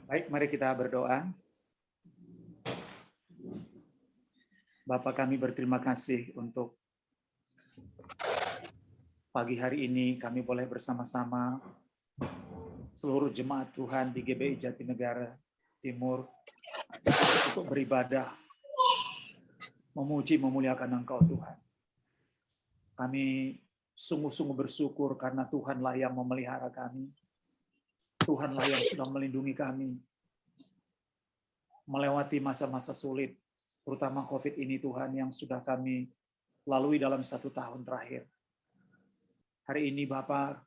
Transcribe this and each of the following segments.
Baik, mari kita berdoa. Bapa, kami berterima kasih untuk pagi hari ini kami boleh bersama-sama seluruh jemaat Tuhan di GBI Jatinegara Timur untuk beribadah, memuji, memuliakan Engkau Tuhan. Kami sungguh-sungguh bersyukur karena Tuhanlah yang memelihara kami. Tuhanlah yang sudah melindungi kami melewati masa-masa sulit, terutama COVID ini Tuhan yang sudah kami lalui dalam 1 tahun terakhir. Hari ini Bapa,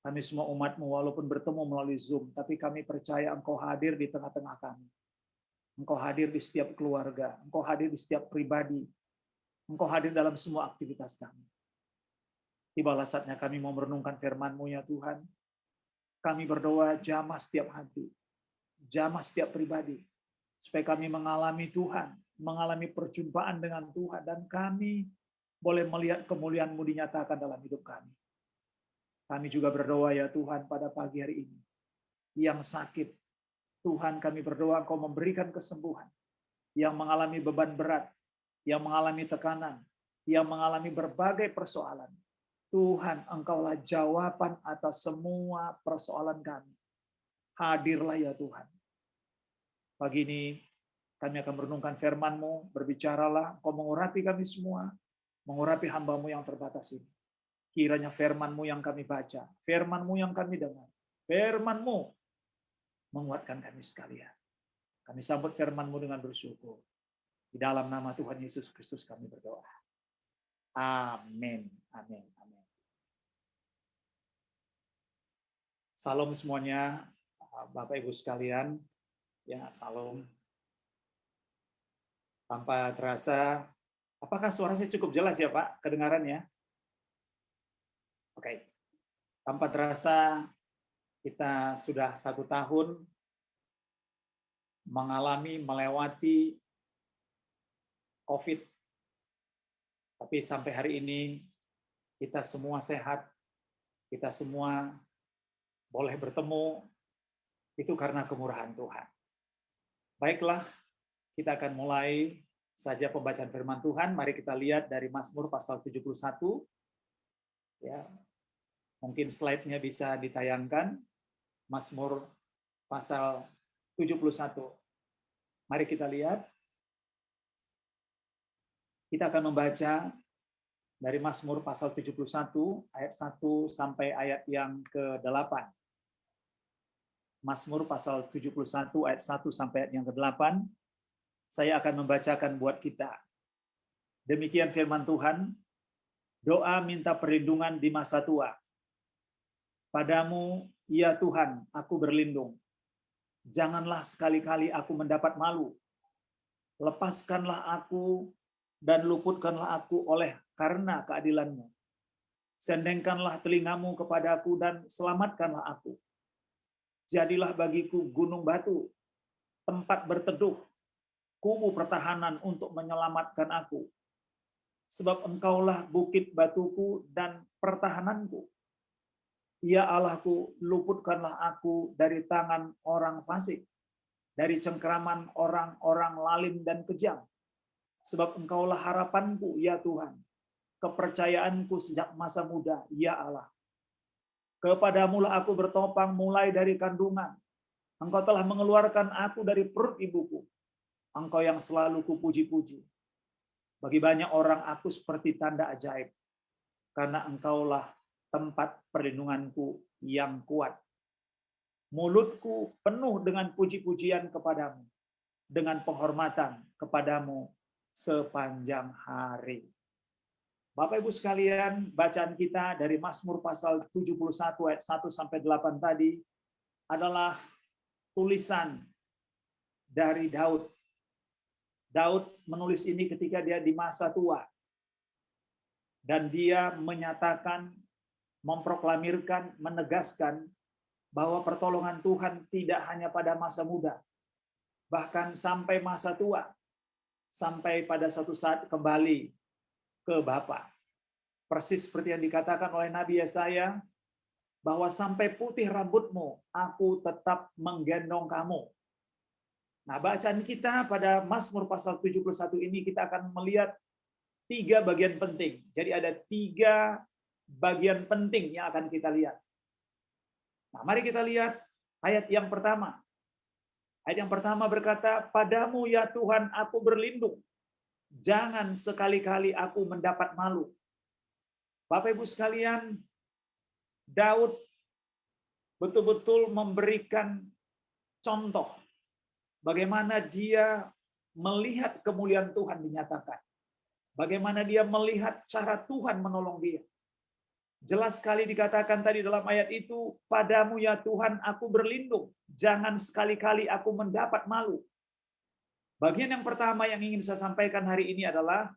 kami semua umat-Mu walaupun bertemu melalui Zoom, tapi kami percaya Engkau hadir di tengah-tengah kami. Engkau hadir di setiap keluarga, Engkau hadir di setiap pribadi, Engkau hadir dalam semua aktivitas kami. Tibalah saatnya kami mau merenungkan firman-Mu ya Tuhan. Kami berdoa jamah setiap hati, jamah setiap pribadi, supaya kami mengalami Tuhan, mengalami perjumpaan dengan Tuhan, dan kami boleh melihat kemuliaan-Mu dinyatakan dalam hidup kami. Kami juga berdoa ya Tuhan pada pagi hari ini, yang sakit, Tuhan kami berdoa Engkau memberikan kesembuhan, yang mengalami beban berat, yang mengalami tekanan, yang mengalami berbagai persoalan. Tuhan, Engkaulah jawaban atas semua persoalan kami. Hadirlah ya Tuhan. Pagi ini kami akan merenungkan firman-Mu, berbicaralah, Engkau mengurapi kami semua, mengurapi hamba-Mu yang terbatas ini. Kiranya firman-Mu yang kami baca, firman-Mu yang kami dengar, firman-Mu menguatkan kami sekalian. Kami sambut firman-Mu dengan bersyukur. Di dalam nama Tuhan Yesus Kristus kami berdoa. Amin. Amin. Amin. Salam semuanya, Bapak Ibu sekalian. Ya, salam. Tanpa terasa, apakah suara saya cukup jelas ya Pak? Kedengarannya? Oke. Tanpa terasa, kita sudah 1 tahun melewati COVID. Tapi sampai hari ini, kita semua sehat, kita semua boleh bertemu, itu karena kemurahan Tuhan. Baiklah, kita akan mulai saja pembacaan firman Tuhan. Mari kita lihat dari Mazmur pasal 71. Ya, mungkin slide-nya bisa ditayangkan. Mazmur pasal 71. Mari kita lihat. Kita akan membaca dari Mazmur pasal 71 ayat 1 sampai ayat yang ke-8. Mazmur pasal 71 ayat 1 sampai ayat yang ke-8. Saya akan membacakan buat kita. Demikian firman Tuhan, doa minta perlindungan di masa tua. Padamu, ya Tuhan, aku berlindung. Janganlah sekali-kali aku mendapat malu. Lepaskanlah aku dan luputkanlah aku oleh karena keadilan-Mu. Sendengkanlah telingamu kepadaku dan selamatkanlah aku. Jadilah bagiku gunung batu, tempat berteduh, kubu pertahanan untuk menyelamatkan aku. Sebab Engkaulah bukit batuku dan pertahananku. Ya Allahku, luputkanlah aku dari tangan orang fasik, dari cengkeraman orang-orang lalim dan kejam. Sebab Engkaulah harapanku, ya Tuhan, kepercayaanku sejak masa muda, ya Allah. Kepadamulah aku bertopang mulai dari kandungan. Engkau telah mengeluarkan aku dari perut ibuku. Engkau yang selalu kupuji-puji. Bagi banyak orang aku seperti tanda ajaib, karena Engkaulah tempat perlindunganku yang kuat. Mulutku penuh dengan puji-pujian kepadamu, dengan penghormatan kepadamu sepanjang hari. Bapak Ibu sekalian, bacaan kita dari Mazmur pasal 71 ayat 1 sampai 8 tadi adalah tulisan dari Daud. Daud menulis ini ketika dia di masa tua. Dan dia menyatakan, memproklamirkan, menegaskan bahwa pertolongan Tuhan tidak hanya pada masa muda, bahkan sampai masa tua, sampai pada suatu saat kembali ke Bapa. Persis seperti yang dikatakan oleh Nabi Yesaya, bahwa sampai putih rambutmu, aku tetap menggendong kamu. Nah, bacaan kita pada Mazmur pasal 71 ini kita akan melihat 3 bagian penting. Jadi ada 3 bagian penting yang akan kita lihat. Nah, mari kita lihat ayat yang pertama. Ayat yang pertama berkata, "Padamu ya Tuhan aku berlindung. Jangan sekali-kali aku mendapat malu." Bapak Ibu sekalian, Daud betul-betul memberikan contoh bagaimana dia melihat kemuliaan Tuhan dinyatakan. Bagaimana dia melihat cara Tuhan menolong dia. Jelas sekali dikatakan tadi dalam ayat itu, "Padamu ya Tuhan aku berlindung, jangan sekali-kali aku mendapat malu." Bagian yang pertama yang ingin saya sampaikan hari ini adalah,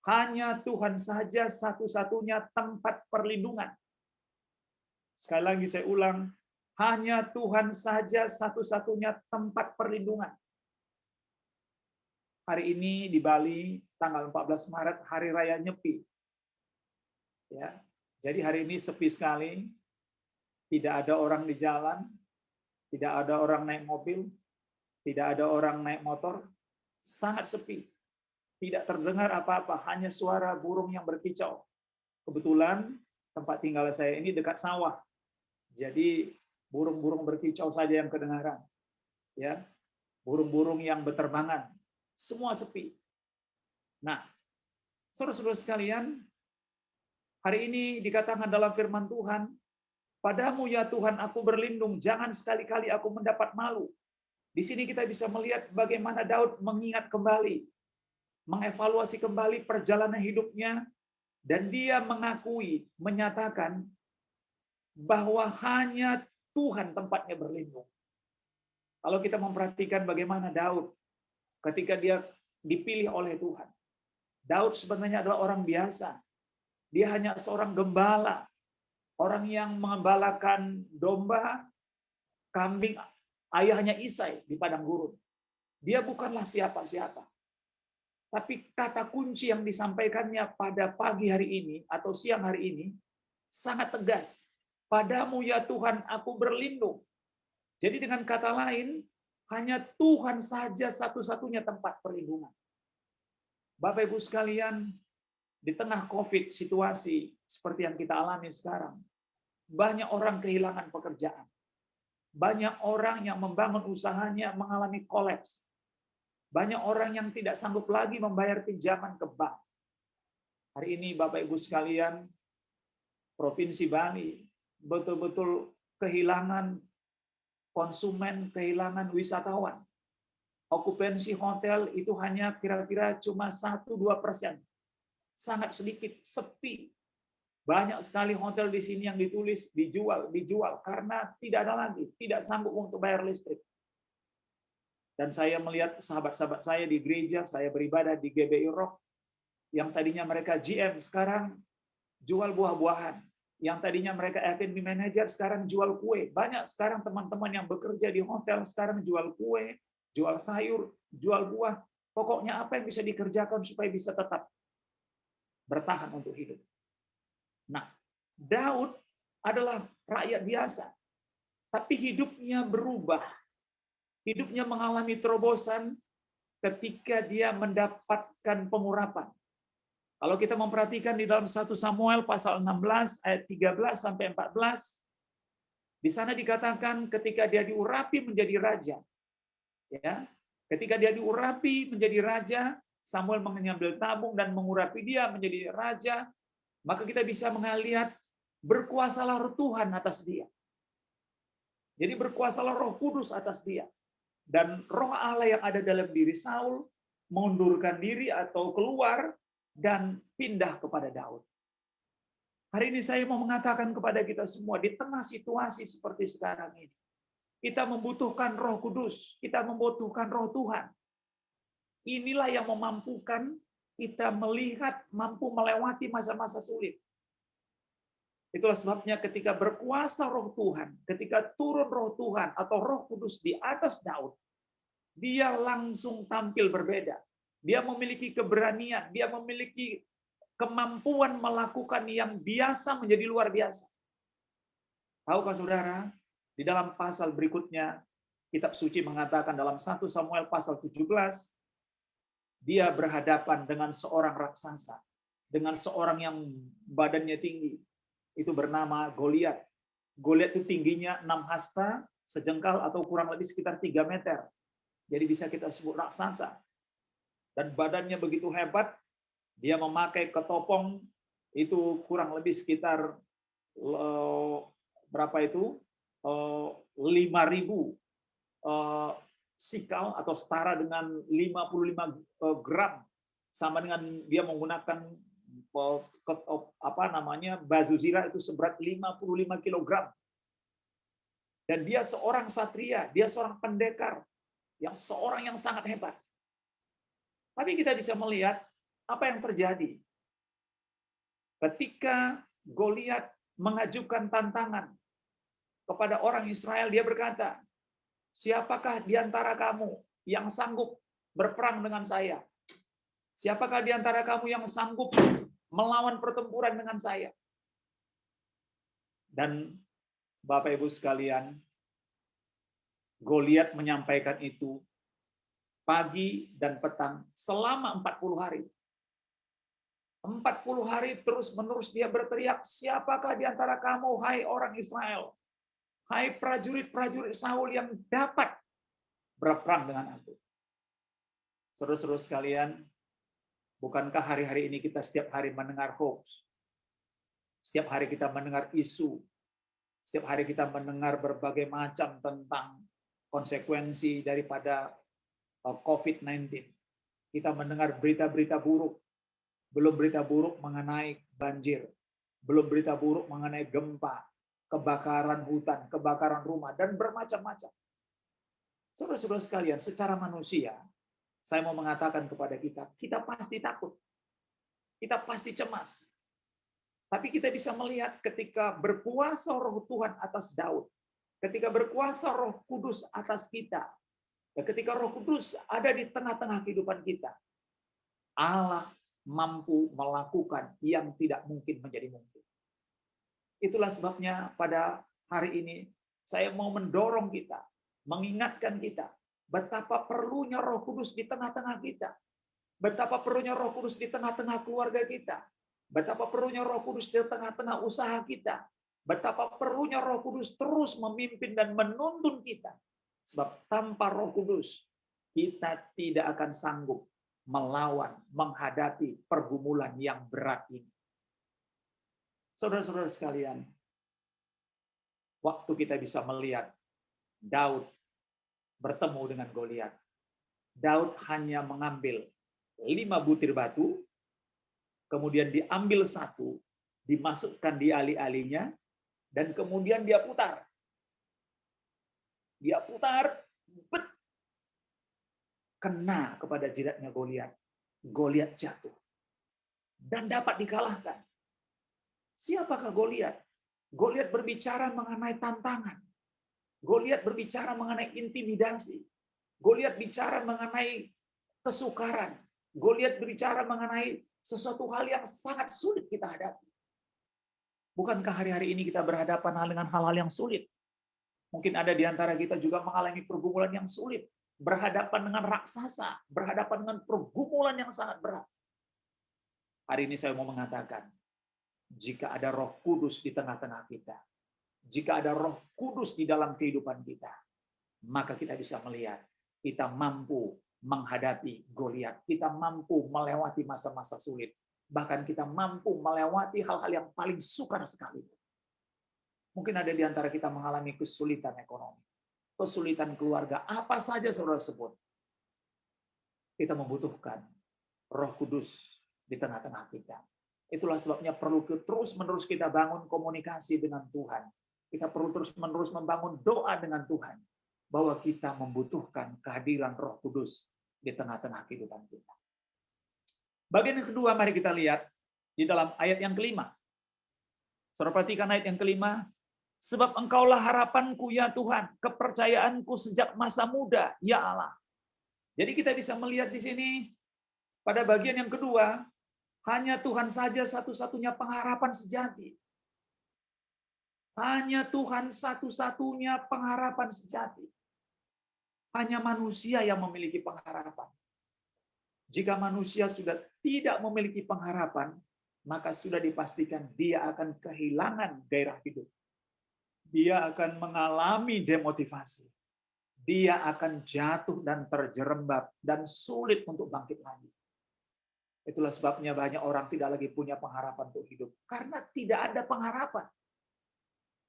hanya Tuhan saja satu-satunya tempat perlindungan. Sekali lagi saya ulang, hanya Tuhan saja satu-satunya tempat perlindungan. Hari ini di Bali, tanggal 14 Maret, Hari Raya Nyepi. Ya, jadi hari ini sepi sekali, tidak ada orang di jalan, tidak ada orang naik mobil, tidak ada orang naik motor, sangat sepi. Tidak terdengar apa-apa, hanya suara burung yang berkicau. Kebetulan tempat tinggal saya ini dekat sawah, jadi burung-burung berkicau saja yang kedengaran. Ya, burung-burung yang berterbangan, semua sepi. Nah, saudara-saudara sekalian, hari ini dikatakan dalam firman Tuhan, "Padamu ya Tuhan aku berlindung, jangan sekali-kali aku mendapat malu." Di sini kita bisa melihat bagaimana Daud mengingat kembali, mengevaluasi kembali perjalanan hidupnya, dan dia mengakui, menyatakan bahwa hanya Tuhan tempatnya berlindung. Kalau kita memperhatikan bagaimana Daud ketika dia dipilih oleh Tuhan. Daud sebenarnya adalah orang biasa. Dia hanya seorang gembala, orang yang mengembalakan domba, kambing ayahnya Isai di padang gurun. Dia bukanlah siapa-siapa. Tapi kata kunci yang disampaikannya pada pagi hari ini atau siang hari ini sangat tegas. "Padamu ya Tuhan aku berlindung." Jadi dengan kata lain, hanya Tuhan saja satu-satunya tempat perlindungan. Bapak Ibu sekalian, di tengah COVID situasi seperti yang kita alami sekarang, banyak orang kehilangan pekerjaan. Banyak orang yang membangun usahanya mengalami kolaps. Banyak orang yang tidak sanggup lagi membayar pinjaman ke bank. Hari ini Bapak Ibu sekalian, Provinsi Bali betul-betul kehilangan konsumen, kehilangan wisatawan. Okupansi hotel itu hanya kira-kira cuma 1-2%. Sangat sedikit, sepi. Banyak sekali hotel di sini yang dijual karena tidak ada lagi, tidak sanggup untuk bayar listrik. Dan saya melihat sahabat-sahabat saya di gereja, saya beribadah di GBI Rock, yang tadinya mereka GM, sekarang jual buah-buahan. Yang tadinya mereka F&B manager, sekarang jual kue. Banyak sekarang teman-teman yang bekerja di hotel, sekarang jual kue, jual sayur, jual buah. Pokoknya apa yang bisa dikerjakan supaya bisa tetap bertahan untuk hidup. Nah, Daud adalah rakyat biasa, tapi hidupnya berubah. Hidupnya mengalami terobosan ketika dia mendapatkan pengurapan. Kalau kita memperhatikan di dalam 1 Samuel pasal 16 ayat 13 sampai 14, di sana dikatakan ketika dia diurapi menjadi raja. Ya, ketika dia diurapi menjadi raja, Samuel mengambil tabung dan mengurapi dia menjadi raja, maka kita bisa melihat berkuasalah Roh Tuhan atas dia. Jadi berkuasalah Roh Kudus atas dia. Dan Roh Allah yang ada dalam diri Saul mengundurkan diri atau keluar dan pindah kepada Daud. Hari ini saya mau mengatakan kepada kita semua, di tengah situasi seperti sekarang ini, kita membutuhkan Roh Kudus, kita membutuhkan Roh Tuhan. Inilah yang memampukan kita melihat, mampu melewati masa-masa sulit. Itulah sebabnya ketika berkuasa Roh Tuhan, ketika turun Roh Tuhan atau Roh Kudus di atas Daud, dia langsung tampil berbeda. Dia memiliki keberanian, dia memiliki kemampuan melakukan yang biasa menjadi luar biasa. Tahukah saudara, di dalam pasal berikutnya, kitab suci mengatakan dalam 1 Samuel pasal 17, dia berhadapan dengan seorang raksasa, dengan seorang yang badannya tinggi. Itu bernama Goliat. Goliat itu tingginya 6 hasta, sejengkal atau kurang lebih sekitar 3 meter. Jadi bisa kita sebut raksasa. Dan badannya begitu hebat, dia memakai ketopong itu kurang lebih sekitar berapa itu? 5.000 sikal atau setara dengan 55 gram, sama dengan dia menggunakan baju zirah itu seberat 55 kilogram. Dan dia seorang satria, dia seorang pendekar, seorang yang sangat hebat. Tapi kita bisa melihat apa yang terjadi ketika Goliat mengajukan tantangan kepada orang Israel. Dia berkata, siapakah di antara kamu yang sanggup berperang dengan saya? Siapakah di antara kamu yang sanggup melawan pertempuran dengan saya? Dan Bapak Ibu sekalian, Goliat menyampaikan itu pagi dan petang selama 40 hari. 40 hari terus-menerus dia berteriak, siapakah di antara kamu, hai orang Israel? Hai prajurit-prajurit Saul yang dapat berperang dengan aku. Saudara-saudara sekalian, bukankah hari-hari ini kita setiap hari mendengar hoax? Setiap hari kita mendengar isu. Setiap hari kita mendengar berbagai macam tentang konsekuensi daripada COVID-19. Kita mendengar berita-berita buruk. Belum berita buruk mengenai banjir. Belum berita buruk mengenai gempa, kebakaran hutan, kebakaran rumah, dan bermacam-macam. Saudara-saudara sekalian, secara manusia, saya mau mengatakan kepada kita, kita pasti takut. Kita pasti cemas. Tapi kita bisa melihat ketika berkuasa Roh Tuhan atas Daud, ketika berkuasa Roh Kudus atas kita, dan ketika Roh Kudus ada di tengah-tengah kehidupan kita, Allah mampu melakukan yang tidak mungkin menjadi mungkin. Itulah sebabnya pada hari ini saya mau mendorong kita, mengingatkan kita, betapa perlunya Roh Kudus di tengah-tengah kita. Betapa perlunya Roh Kudus di tengah-tengah keluarga kita. Betapa perlunya Roh Kudus di tengah-tengah usaha kita. Betapa perlunya Roh Kudus terus memimpin dan menuntun kita. Sebab tanpa Roh Kudus, kita tidak akan sanggup melawan, menghadapi pergumulan yang berat ini. Saudara-saudara sekalian, waktu kita bisa melihat Daud bertemu dengan Goliat, Daud hanya mengambil 5 butir batu, kemudian diambil 1, dimasukkan di ali-alinya, dan kemudian dia putar. Dia putar, kena kepada jidatnya Goliat. Goliat jatuh dan dapat dikalahkan. Siapakah Goliat? Goliat berbicara mengenai tantangan. Goliat berbicara mengenai intimidasi. Goliat bicara mengenai kesukaran. Goliat berbicara mengenai sesuatu hal yang sangat sulit kita hadapi. Bukankah hari-hari ini kita berhadapan dengan hal-hal yang sulit? Mungkin ada di antara kita juga mengalami pergumulan yang sulit. Berhadapan dengan raksasa, berhadapan dengan pergumulan yang sangat berat. Hari ini saya mau mengatakan, jika ada Roh Kudus di tengah-tengah kita, jika ada Roh Kudus di dalam kehidupan kita, maka kita bisa melihat, kita mampu menghadapi Goliat, kita mampu melewati masa-masa sulit, bahkan kita mampu melewati hal-hal yang paling sukar sekali. Mungkin ada di antara kita mengalami kesulitan ekonomi, kesulitan keluarga, apa saja saudara sebut. Kita membutuhkan Roh Kudus di tengah-tengah kita. Itulah sebabnya perlu terus-menerus kita bangun komunikasi dengan Tuhan. Kita perlu terus-menerus membangun doa dengan Tuhan. Bahwa kita membutuhkan kehadiran Roh Kudus di tengah-tengah kehidupan kita. Bagian yang kedua, mari kita lihat di dalam ayat yang kelima. Saudara perhatikan ayat yang kelima. Sebab Engkaulah harapanku ya Tuhan, kepercayaanku sejak masa muda, ya Allah. Jadi kita bisa melihat di sini, pada bagian yang kedua, hanya Tuhan saja satu-satunya pengharapan sejati. Hanya Tuhan satu-satunya pengharapan sejati. Hanya manusia yang memiliki pengharapan. Jika manusia sudah tidak memiliki pengharapan, maka sudah dipastikan dia akan kehilangan gairah hidup. Dia akan mengalami demotivasi. Dia akan jatuh dan terjerembab dan sulit untuk bangkit lagi. Itulah sebabnya banyak orang tidak lagi punya pengharapan untuk hidup. Karena tidak ada pengharapan.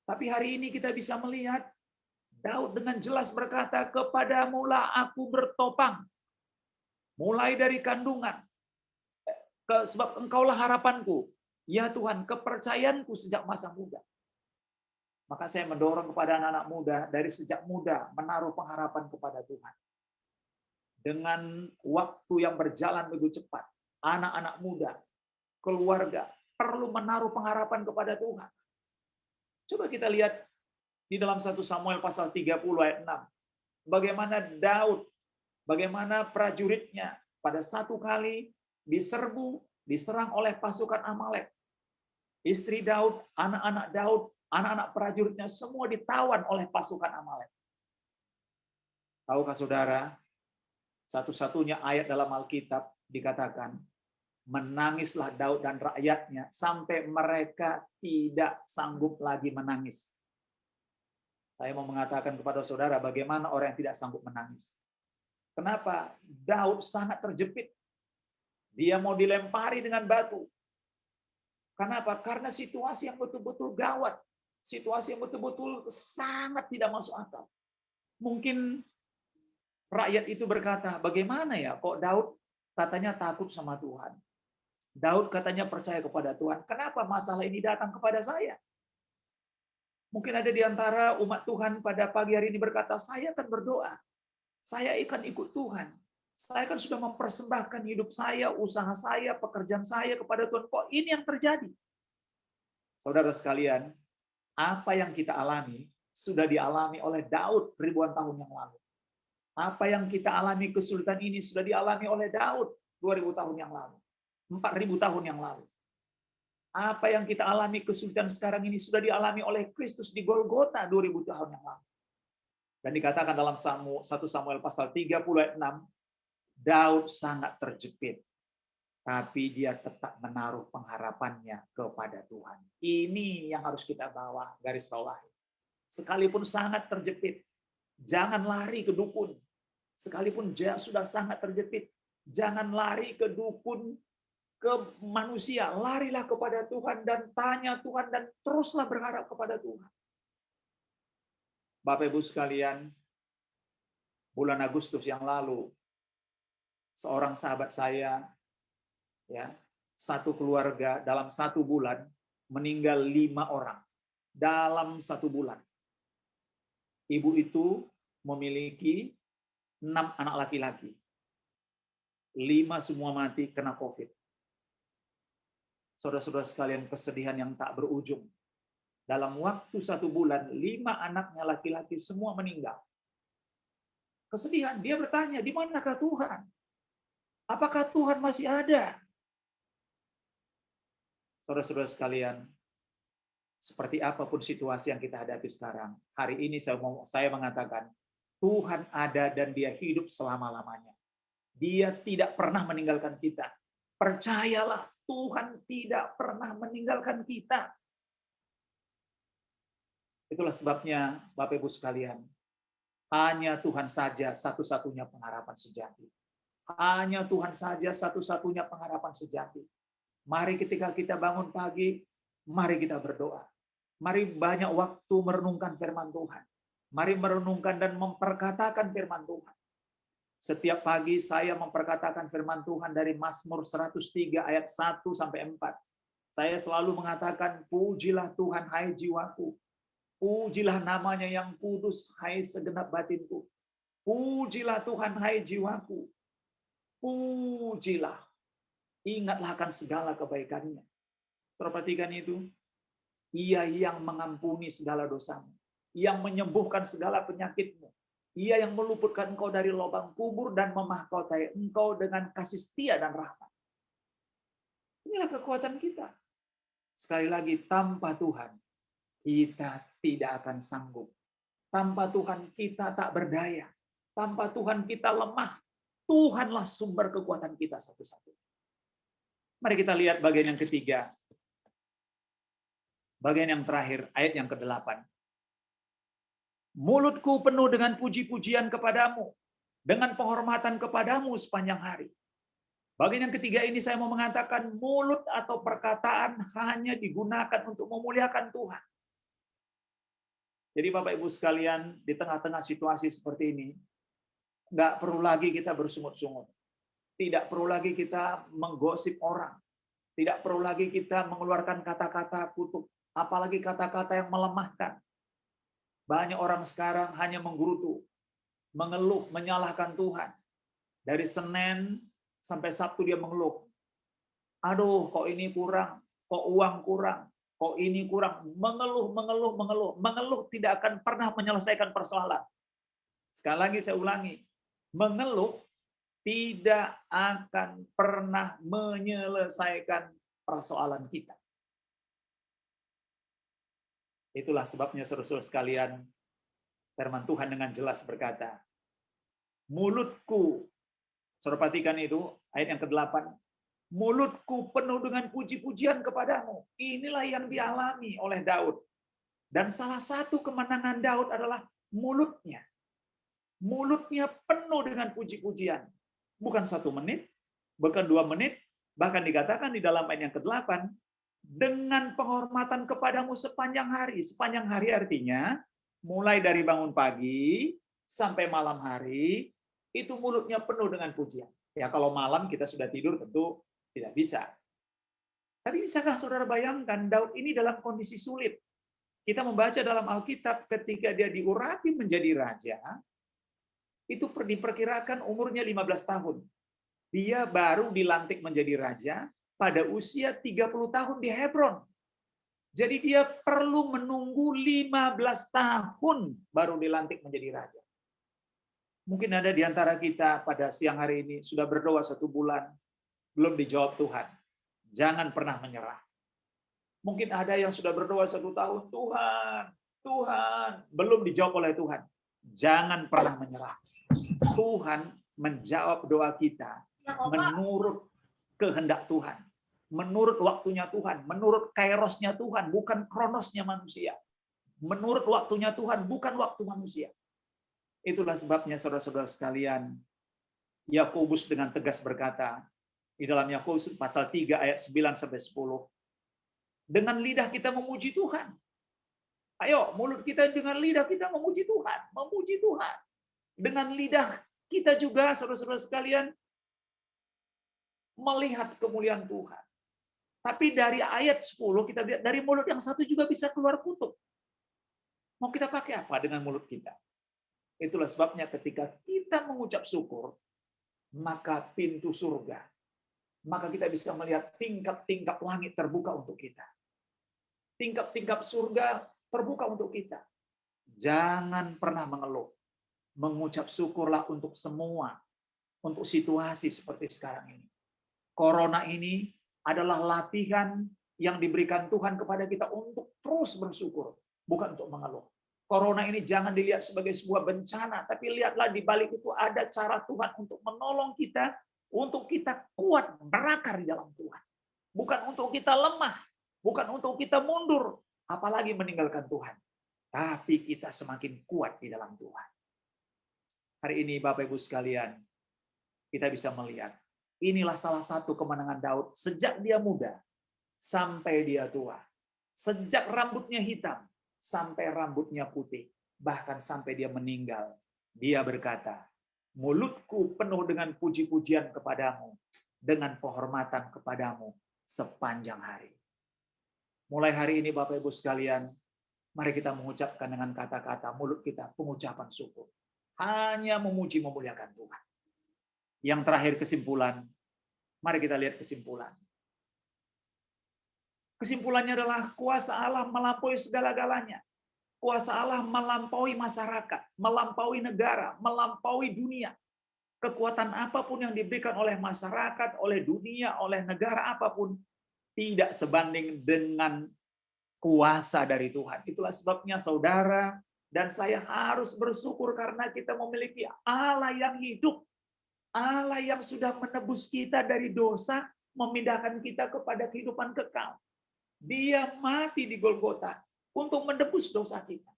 Tapi hari ini kita bisa melihat Daud dengan jelas berkata, "Kepadamulah aku bertopang, mulai dari kandungan, sebab Engkaulah harapanku. Ya Tuhan, kepercayaanku sejak masa muda." Maka saya mendorong kepada anak-anak muda dari sejak muda menaruh pengharapan kepada Tuhan. Dengan waktu yang berjalan begitu cepat, anak-anak muda, keluarga perlu menaruh pengharapan kepada Tuhan. Coba kita lihat di dalam 1 Samuel pasal 30 ayat 6. Bagaimana Daud, bagaimana prajuritnya pada satu kali diserang oleh pasukan Amalek. Istri Daud, anak-anak prajuritnya semua ditawan oleh pasukan Amalek. Tahukah saudara, satu-satunya ayat dalam Alkitab dikatakan, menangislah Daud dan rakyatnya sampai mereka tidak sanggup lagi menangis. Saya mau mengatakan kepada saudara, bagaimana orang yang tidak sanggup menangis. Kenapa? Daud sangat terjepit. Dia mau dilempari dengan batu. Kenapa? Karena situasi yang betul-betul gawat. Situasi yang betul-betul sangat tidak masuk akal. Mungkin rakyat itu berkata, bagaimana ya kok Daud katanya takut sama Tuhan. Daud katanya percaya kepada Tuhan. Kenapa masalah ini datang kepada saya? Mungkin ada di antara umat Tuhan pada pagi hari ini berkata, saya akan berdoa. Saya akan ikut Tuhan. Saya kan sudah mempersembahkan hidup saya, usaha saya, pekerjaan saya kepada Tuhan. Kok ini yang terjadi? Saudara sekalian, apa yang kita alami sudah dialami oleh Daud ribuan tahun yang lalu. Apa yang kita alami kesulitan ini sudah dialami oleh Daud 2000 tahun yang lalu. 4000 tahun yang lalu. Apa yang kita alami kesulitan sekarang ini sudah dialami oleh Kristus di Golgota 2000 tahun yang lalu. Dan dikatakan dalam 1 Samuel pasal 30 ayat 6, Daud sangat terjepit, tapi dia tetap menaruh pengharapannya kepada Tuhan. Ini yang harus kita bawa garis bawahi. Sekalipun sangat terjepit, jangan lari ke dukun. Sekalipun sudah sangat terjepit, jangan lari ke dukun, ke manusia, larilah kepada Tuhan dan tanya Tuhan dan teruslah berharap kepada Tuhan. Bapak Ibu sekalian, bulan Agustus yang lalu, seorang sahabat saya, ya, satu keluarga dalam 1 bulan meninggal 5 orang dalam 1 bulan. Ibu itu memiliki 6 anak laki-laki, 5 semua mati kena COVID. Saudara-saudara sekalian, kesedihan yang tak berujung. Dalam waktu 1 bulan, 5 anaknya laki-laki semua meninggal. Kesedihan, dia bertanya, di manakah Tuhan? Apakah Tuhan masih ada? Saudara-saudara sekalian, seperti apapun situasi yang kita hadapi sekarang, hari ini saya mengatakan, Tuhan ada dan Dia hidup selama-lamanya. Dia tidak pernah meninggalkan kita. Percayalah, Tuhan tidak pernah meninggalkan kita. Itulah sebabnya, Bapak Ibu sekalian, hanya Tuhan saja satu-satunya pengharapan sejati. Hanya Tuhan saja satu-satunya pengharapan sejati. Mari ketika kita bangun pagi, mari kita berdoa. Mari banyak waktu merenungkan firman Tuhan. Mari merenungkan dan memperkatakan firman Tuhan. Setiap pagi saya memperkatakan firman Tuhan dari Mazmur 103 ayat 1 sampai 4. Saya selalu mengatakan, pujilah Tuhan hai jiwaku. Pujilah namanya yang kudus hai segenap batinku. Pujilah Tuhan hai jiwaku. Pujilah. Ingatlah akan segala kebaikannya. Saudara perhatikan itu. Ia yang mengampuni segala dosamu. Yang menyembuhkan segala penyakitmu. Ia yang meluputkan engkau dari lubang kubur dan memahkotai engkau dengan kasih setia dan rahmat. Inilah kekuatan kita. Sekali lagi, tanpa Tuhan, kita tidak akan sanggup. Tanpa Tuhan kita tak berdaya. Tanpa Tuhan kita lemah. Tuhanlah sumber kekuatan kita satu-satunya. Mari kita lihat bagian yang ketiga. Bagian yang terakhir, ayat yang ke-8. Mulutku penuh dengan puji-pujian kepadamu, dengan penghormatan kepadamu sepanjang hari. Bagian yang ketiga ini saya mau mengatakan mulut atau perkataan hanya digunakan untuk memuliakan Tuhan. Jadi Bapak Ibu sekalian, di tengah-tengah situasi seperti ini, nggak perlu lagi kita bersungut-sungut. Tidak perlu lagi kita menggosip orang. Tidak perlu lagi kita mengeluarkan kata-kata kutuk. Apalagi kata-kata yang melemahkan. Banyak orang sekarang hanya menggerutu, mengeluh, menyalahkan Tuhan. Dari Senin sampai Sabtu dia mengeluh. Aduh, kok ini kurang, kok uang kurang, kok ini kurang. Mengeluh, mengeluh, mengeluh. Mengeluh tidak akan pernah menyelesaikan persoalan. Sekali lagi saya ulangi. Mengeluh tidak akan pernah menyelesaikan persoalan kita. Itulah sebabnya saudara-saudara sekalian, firman Tuhan dengan jelas berkata, mulutku, saudara perhatikan itu, ayat yang ke-8, mulutku penuh dengan puji-pujian kepadamu. Inilah yang dialami oleh Daud. Dan salah satu kemenangan Daud adalah mulutnya. Mulutnya penuh dengan puji-pujian. Bukan 1 menit, bukan 2 menit, bahkan dikatakan di dalam ayat yang ke-8, dengan penghormatan kepadamu sepanjang hari. Sepanjang hari artinya, mulai dari bangun pagi sampai malam hari, itu mulutnya penuh dengan pujian. Ya kalau malam kita sudah tidur tentu tidak bisa. Tapi bisakah saudara bayangkan, Daud ini dalam kondisi sulit. Kita membaca dalam Alkitab ketika dia diurapi menjadi raja, itu diperkirakan umurnya 15 tahun. Dia baru dilantik menjadi raja pada usia 30 tahun di Hebron. Jadi dia perlu menunggu 15 tahun baru dilantik menjadi raja. Mungkin ada di antara kita pada siang hari ini sudah berdoa 1 bulan, belum dijawab Tuhan. Jangan pernah menyerah. Mungkin ada yang sudah berdoa 1 tahun, Tuhan, belum dijawab oleh Tuhan. Jangan pernah menyerah. Tuhan menjawab doa kita menurut kehendak Tuhan. Menurut waktunya Tuhan, menurut kairosnya Tuhan, bukan kronosnya manusia. Menurut waktunya Tuhan, bukan waktu manusia. Itulah sebabnya saudara-saudara sekalian, Yakobus dengan tegas berkata, di dalam Yakobus pasal 3 ayat 9 sampai 10, dengan lidah kita memuji Tuhan. Ayo, mulut kita dengan lidah kita memuji Tuhan, memuji Tuhan. Dengan lidah kita juga saudara-saudara sekalian melihat kemuliaan Tuhan. Tapi dari ayat 10 kita lihat dari mulut yang satu juga bisa keluar kutuk. Mau kita pakai apa dengan mulut kita? Itulah sebabnya ketika kita mengucap syukur, maka pintu surga, maka kita bisa melihat tingkap-tingkap langit terbuka untuk kita. Tingkap-tingkap surga terbuka untuk kita. Jangan pernah mengeluh. Mengucap syukurlah untuk semua, untuk situasi seperti sekarang ini. Corona ini adalah latihan yang diberikan Tuhan kepada kita untuk terus bersyukur, bukan untuk mengeluh. Corona ini jangan dilihat sebagai sebuah bencana, tapi lihatlah di balik itu ada cara Tuhan untuk menolong kita, untuk kita kuat berakar di dalam Tuhan. Bukan untuk kita lemah, bukan untuk kita mundur, apalagi meninggalkan Tuhan. Tapi kita semakin kuat di dalam Tuhan. Hari ini Bapak Ibu sekalian, kita bisa melihat inilah salah satu kemenangan Daud sejak dia muda sampai dia tua. Sejak rambutnya hitam sampai rambutnya putih. Bahkan sampai dia meninggal. Dia berkata, mulutku penuh dengan puji-pujian kepadamu. Dengan penghormatan kepadamu sepanjang hari. Mulai hari ini Bapak Ibu sekalian, mari kita mengucapkan dengan kata-kata mulut kita pengucapan syukur. Hanya memuji memuliakan Tuhan. Yang terakhir kesimpulan, mari kita lihat kesimpulan. Kesimpulannya adalah kuasa Allah melampaui segala-galanya. Kuasa Allah melampaui masyarakat, melampaui negara, melampaui dunia. Kekuatan apapun yang diberikan oleh masyarakat, oleh dunia, oleh negara apapun, tidak sebanding dengan kuasa dari Tuhan. Itulah sebabnya saudara dan saya harus bersyukur karena kita memiliki Allah yang hidup, Allah yang sudah menebus kita dari dosa, memindahkan kita kepada kehidupan kekal. Dia mati di Golgota untuk menebus dosa kita.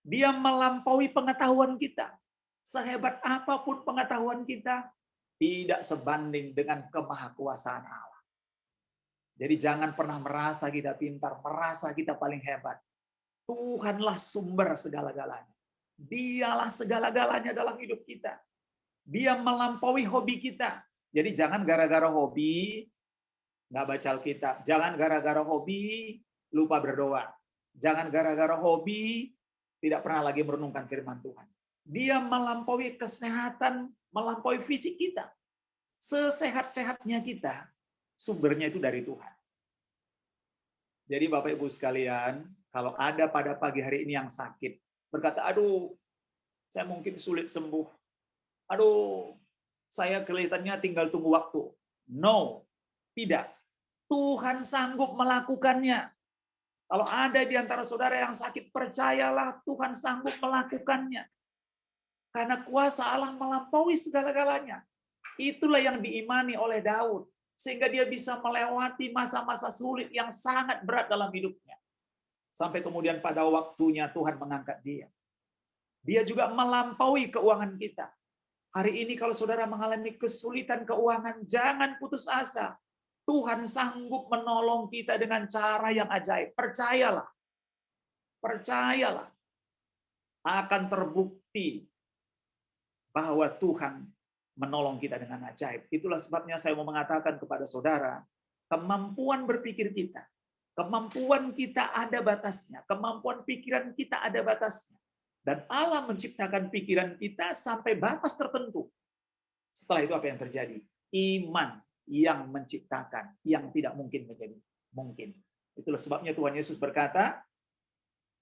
Dia melampaui pengetahuan kita. Sehebat apapun pengetahuan kita, tidak sebanding dengan kemahakuasaan Allah. Jadi jangan pernah merasa kita pintar, merasa kita paling hebat. Tuhanlah sumber segala-galanya. Dialah segala-galanya dalam hidup kita. Dia melampaui hobi kita. Jadi jangan gara-gara hobi nggak baca Alkitab. Jangan gara-gara hobi lupa berdoa. Jangan gara-gara hobi tidak pernah lagi merenungkan firman Tuhan. Dia melampaui kesehatan, melampaui fisik kita. Sesehat-sehatnya kita, sumbernya itu dari Tuhan. Jadi Bapak Ibu sekalian, kalau ada pada pagi hari ini yang sakit, berkata, aduh, saya mungkin sulit sembuh. Aduh, saya kelihatannya tinggal tunggu waktu. No, tidak. Tuhan sanggup melakukannya. Kalau ada di antara saudara yang sakit, percayalah Tuhan sanggup melakukannya. Karena kuasa Allah melampaui segala-galanya. Itulah yang diimani oleh Daud. Sehingga dia bisa melewati masa-masa sulit yang sangat berat dalam hidupnya. Sampai kemudian pada waktunya Tuhan mengangkat dia. Dia juga melampaui keuangan kita. Hari ini kalau saudara mengalami kesulitan keuangan, jangan putus asa. Tuhan sanggup menolong kita dengan cara yang ajaib. Percayalah. Percayalah. Akan terbukti bahwa Tuhan menolong kita dengan ajaib. Itulah sebabnya saya mau mengatakan kepada saudara, kemampuan berpikir kita, kemampuan kita ada batasnya, kemampuan pikiran kita ada batasnya. Dan Allah menciptakan pikiran kita sampai batas tertentu. Setelah itu apa yang terjadi? Iman yang menciptakan, yang tidak mungkin menjadi mungkin. Itulah sebabnya Tuhan Yesus berkata,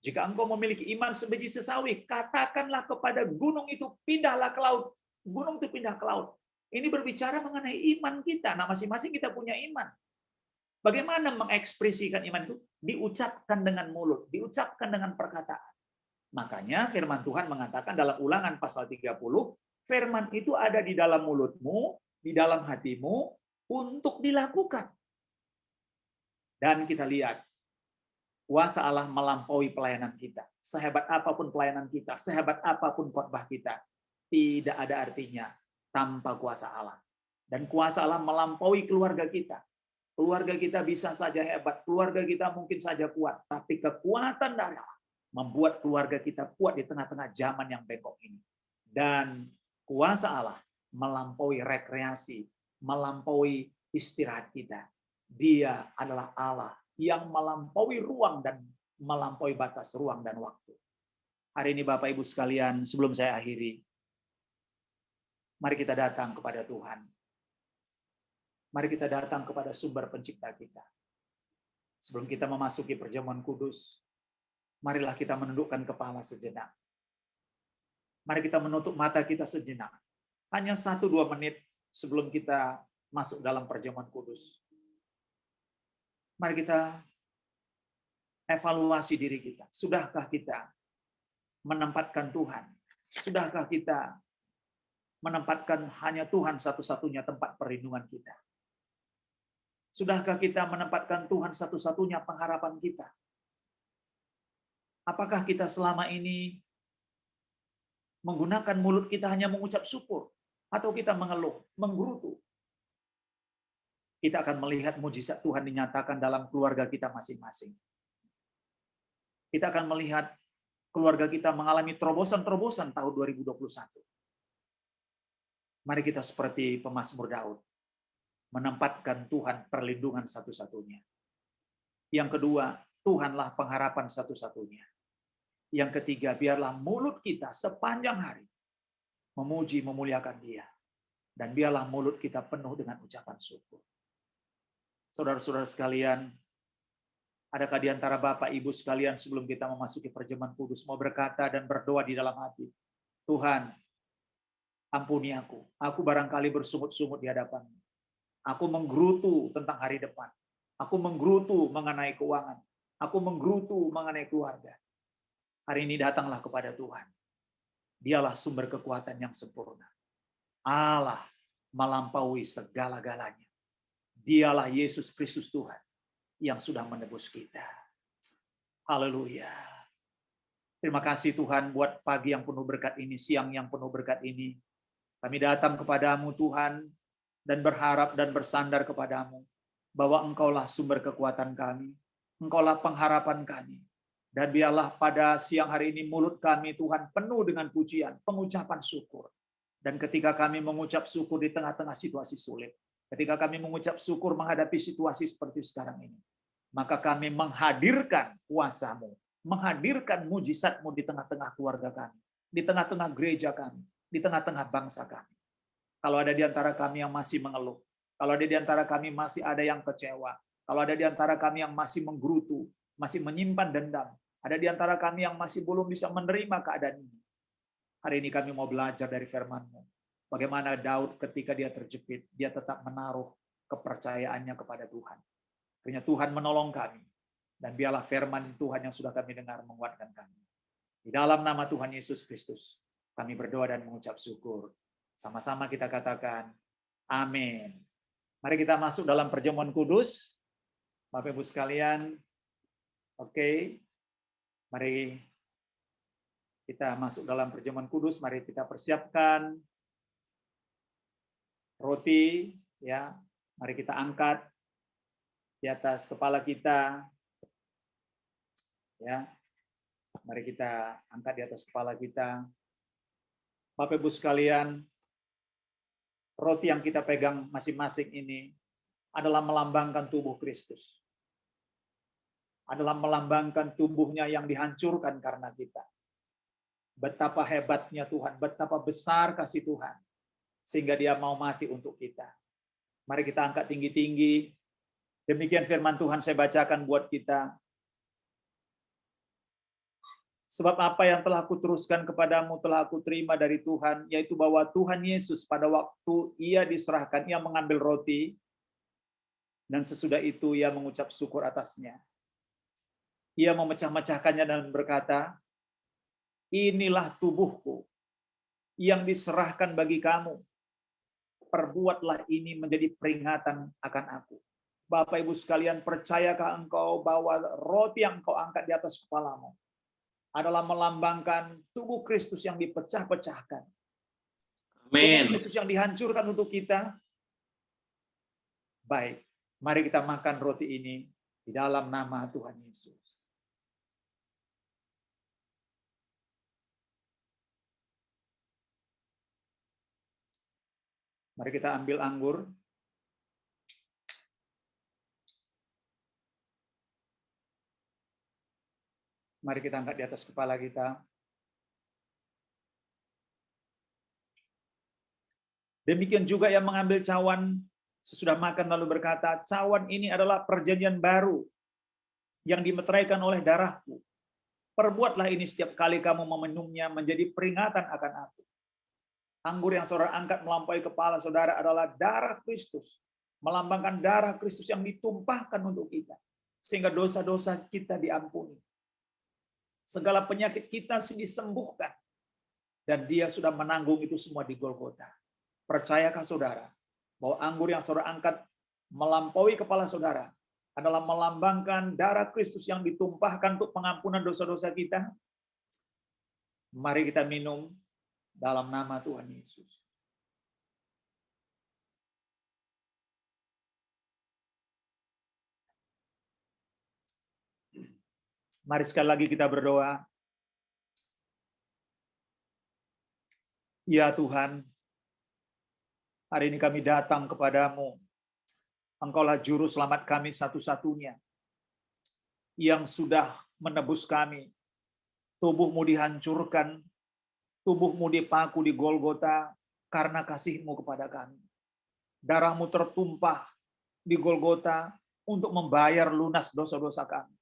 jika engkau memiliki iman sebiji sesawi, katakanlah kepada gunung itu, pindahlah ke laut. Gunung itu pindah ke laut. Ini berbicara mengenai iman kita. Nah, masing-masing kita punya iman. Bagaimana mengekspresikan iman itu? Diucapkan dengan mulut, diucapkan dengan perkataan. Makanya firman Tuhan mengatakan dalam Ulangan pasal 30, firman itu ada di dalam mulutmu, di dalam hatimu, untuk dilakukan. Dan kita lihat, kuasa Allah melampaui pelayanan kita. Sehebat apapun pelayanan kita, sehebat apapun khotbah kita, tidak ada artinya tanpa kuasa Allah. Dan kuasa Allah melampaui keluarga kita. Keluarga kita bisa saja hebat, keluarga kita mungkin saja kuat, tapi kekuatan dari Allah membuat keluarga kita kuat di tengah-tengah zaman yang bengkok ini. Dan kuasa Allah melampaui rekreasi, melampaui istirahat kita. Dia adalah Allah yang melampaui ruang dan melampaui batas ruang dan waktu. Hari ini Bapak Ibu sekalian, sebelum saya akhiri, mari kita datang kepada Tuhan. Mari kita datang kepada sumber pencipta kita. Sebelum kita memasuki perjamuan kudus, marilah kita menundukkan kepala sejenak. Mari kita menutup mata kita sejenak. Hanya 1-2 menit sebelum kita masuk dalam perjamuan kudus. Mari kita evaluasi diri kita. Sudahkah kita menempatkan Tuhan? Sudahkah kita menempatkan hanya Tuhan satu-satunya tempat perlindungan kita? Sudahkah kita menempatkan Tuhan satu-satunya pengharapan kita? Apakah kita selama ini menggunakan mulut kita hanya mengucap syukur? Atau kita mengeluh, menggerutu? Kita akan melihat mujizat Tuhan dinyatakan dalam keluarga kita masing-masing. Kita akan melihat keluarga kita mengalami terobosan-terobosan tahun 2021. Mari kita seperti pemazmur Daud, menempatkan Tuhan perlindungan satu-satunya. Yang kedua, Tuhanlah pengharapan satu-satunya. Yang ketiga, biarlah mulut kita sepanjang hari memuji, memuliakan Dia. Dan biarlah mulut kita penuh dengan ucapan syukur. Saudara-saudara sekalian, adakah di antara Bapak Ibu sekalian sebelum kita memasuki perjamuan kudus mau berkata dan berdoa di dalam hati, Tuhan, ampuni aku. Aku barangkali bersungut-sungut di hadapan-Mu. Aku menggerutu tentang hari depan. Aku menggerutu mengenai keuangan. aku menggerutu mengenai keluarga. Hari ini datanglah kepada Tuhan. Dialah sumber kekuatan yang sempurna. Allah melampaui segala-galanya. Dialah Yesus Kristus Tuhan yang sudah menebus kita. Haleluya. Terima kasih Tuhan buat pagi yang penuh berkat ini, siang yang penuh berkat ini. Kami datang kepadamu Tuhan dan berharap dan bersandar kepadamu bahwa Engkaulah sumber kekuatan kami, Engkaulah pengharapan kami. Dan biarlah pada siang hari ini mulut kami Tuhan penuh dengan pujian, pengucapan syukur. Dan ketika kami mengucap syukur di tengah-tengah situasi sulit, ketika kami mengucap syukur menghadapi situasi seperti sekarang ini, maka kami menghadirkan kuasa-Mu, menghadirkan mujizat-Mu di tengah-tengah keluarga kami, di tengah-tengah gereja kami, di tengah-tengah bangsa kami. Kalau ada di antara kami yang masih mengeluh, kalau ada di antara kami masih ada yang kecewa, kalau ada di antara kami yang masih menggerutu, masih menyimpan dendam, ada di antara kami yang masih belum bisa menerima keadaan ini. Hari ini kami mau belajar dari firman-Mu. Bagaimana Daud ketika dia terjepit, dia tetap menaruh kepercayaannya kepada Tuhan. Akhirnya Tuhan menolong kami. Dan biarlah firman Tuhan yang sudah kami dengar menguatkan kami. Di dalam nama Tuhan Yesus Kristus, kami berdoa dan mengucap syukur. Sama-sama kita katakan, amin. Mari kita masuk dalam perjamuan kudus. Bapak Ibu sekalian, oke. Mari kita masuk dalam perjamuan kudus. Mari kita persiapkan roti, ya. Mari kita angkat di atas kepala kita, ya. Mari kita angkat di atas kepala kita. Bapak Ibu sekalian, roti yang kita pegang masing-masing ini adalah melambangkan tubuh Kristus. Adalah melambangkan tubuhnya yang dihancurkan karena kita. Betapa hebatnya Tuhan, betapa besar kasih Tuhan, sehingga dia mau mati untuk kita. Mari kita angkat tinggi-tinggi. Demikian firman Tuhan saya bacakan buat kita. Sebab apa yang telah aku teruskan kepadamu telah aku terima dari Tuhan, yaitu bahwa Tuhan Yesus pada waktu ia diserahkan, ia mengambil roti, dan sesudah itu ia mengucap syukur atasnya. Ia memecah-mecahkannya dan berkata, inilah tubuhku yang diserahkan bagi kamu. Perbuatlah ini menjadi peringatan akan aku. Bapak Ibu sekalian, percayakah engkau bahwa roti yang engkau angkat di atas kepalamu adalah melambangkan tubuh Kristus yang dipecah-pecahkan. Tubuh Amin. Kristus yang dihancurkan untuk kita. Baik, mari kita makan roti ini di dalam nama Tuhan Yesus. Mari kita ambil anggur. Mari kita angkat di atas kepala kita. Demikian juga yang mengambil cawan sesudah makan lalu berkata, cawan ini adalah perjanjian baru yang dimeteraikan oleh darahku. Perbuatlah ini setiap kali kamu meminumnya menjadi peringatan akan aku. Anggur yang saudara angkat melampaui kepala saudara adalah darah Kristus. Melambangkan darah Kristus yang ditumpahkan untuk kita. Sehingga dosa-dosa kita diampuni. Segala penyakit kita disembuhkan. Dan dia sudah menanggung itu semua di Golgota. Percayakah saudara bahwa anggur yang saudara angkat melampaui kepala saudara adalah melambangkan darah Kristus yang ditumpahkan untuk pengampunan dosa-dosa kita? Mari kita minum dalam nama Tuhan Yesus. Mari sekali lagi kita berdoa. Ya Tuhan, hari ini kami datang kepadamu. Engkaulah juru selamat kami satu-satunya yang sudah menebus kami. Tubuhmu dihancurkan, tubuhmu dipaku di Golgota karena kasih-Mu kepada kami. Darah-Mu tertumpah di Golgota untuk membayar lunas dosa-dosa kami.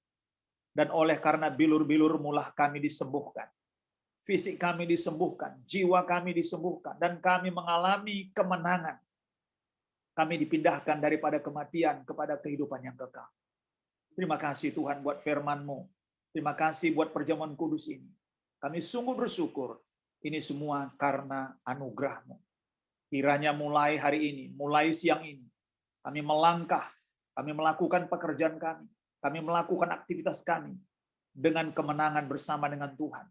Dan oleh karena bilur-bilur-Mu lah kami disembuhkan. Fisik kami disembuhkan, jiwa kami disembuhkan, dan kami mengalami kemenangan. Kami dipindahkan daripada kematian kepada kehidupan yang kekal. Terima kasih Tuhan buat firman-Mu. Terima kasih buat perjamuan kudus ini. Kami sungguh bersyukur. Ini semua karena anugerah-Mu. Kiranya mulai hari ini, mulai siang ini, kami melangkah, kami melakukan pekerjaan kami melakukan aktivitas kami dengan kemenangan bersama dengan Tuhan.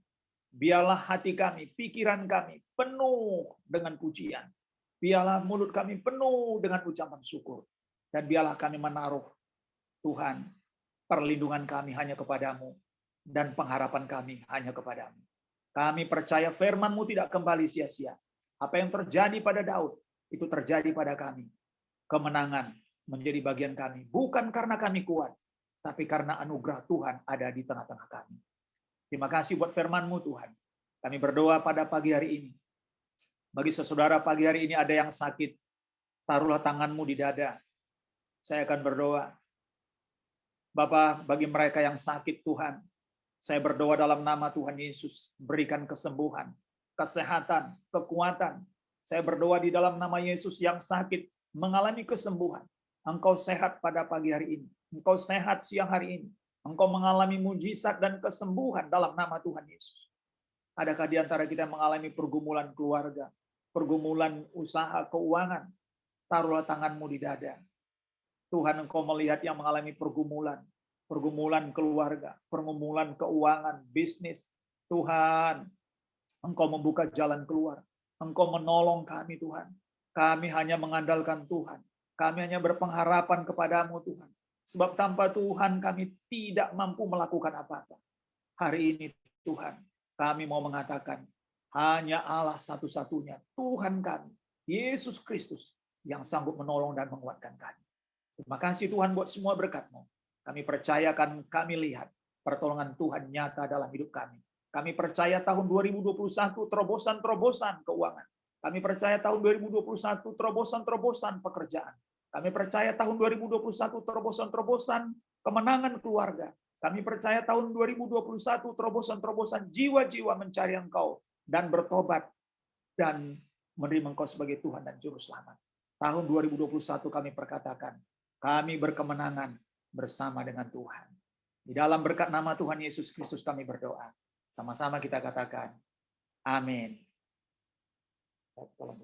Biarlah hati kami, pikiran kami penuh dengan pujian. Biarlah mulut kami penuh dengan ucapan syukur. Dan biarlah kami menaruh, Tuhan, perlindungan kami hanya kepadamu, dan pengharapan kami hanya kepadamu. Kami percaya firman-Mu tidak kembali sia-sia. Apa yang terjadi pada Daud, itu terjadi pada kami. Kemenangan menjadi bagian kami. Bukan karena kami kuat, tapi karena anugerah Tuhan ada di tengah-tengah kami. Terima kasih buat firman-Mu Tuhan. Kami berdoa pada pagi hari ini. Bagi saudara pagi hari ini ada yang sakit, taruhlah tangan-Mu di dada. Saya akan berdoa. Bapa, bagi mereka yang sakit Tuhan, saya berdoa dalam nama Tuhan Yesus, berikan kesembuhan, kesehatan, kekuatan. Saya berdoa di dalam nama Yesus yang sakit, mengalami kesembuhan. Engkau sehat pada pagi hari ini. Engkau sehat siang hari ini. Engkau mengalami mujizat dan kesembuhan dalam nama Tuhan Yesus. Adakah di antara kita mengalami pergumulan keluarga, pergumulan usaha, keuangan? Taruhlah tangan-Mu di dada. Tuhan, Engkau melihat yang mengalami pergumulan keluarga, pergumulan keuangan, bisnis. Tuhan, Engkau membuka jalan keluar. Engkau menolong kami, Tuhan. Kami hanya mengandalkan Tuhan. Kami hanya berpengharapan kepadamu, Tuhan. Sebab tanpa Tuhan kami tidak mampu melakukan apa-apa. Hari ini, Tuhan, kami mau mengatakan, hanya Allah satu-satunya, Tuhan kami, Yesus Kristus, yang sanggup menolong dan menguatkan kami. Terima kasih Tuhan buat semua berkat-Mu. Kami percayakan, kami lihat pertolongan Tuhan nyata dalam hidup kami. Kami percaya tahun 2021 terobosan-terobosan keuangan. Kami percaya tahun 2021 terobosan-terobosan pekerjaan. Kami percaya tahun 2021 terobosan-terobosan kemenangan keluarga. Kami percaya tahun 2021 terobosan-terobosan jiwa-jiwa mencari Engkau dan bertobat dan menerima Engkau sebagai Tuhan dan Juru Selamat. Tahun 2021 kami perkatakan, kami berkemenangan bersama dengan Tuhan. Di dalam berkat nama Tuhan Yesus Kristus kami berdoa. Sama-sama kita katakan, amin. Tolong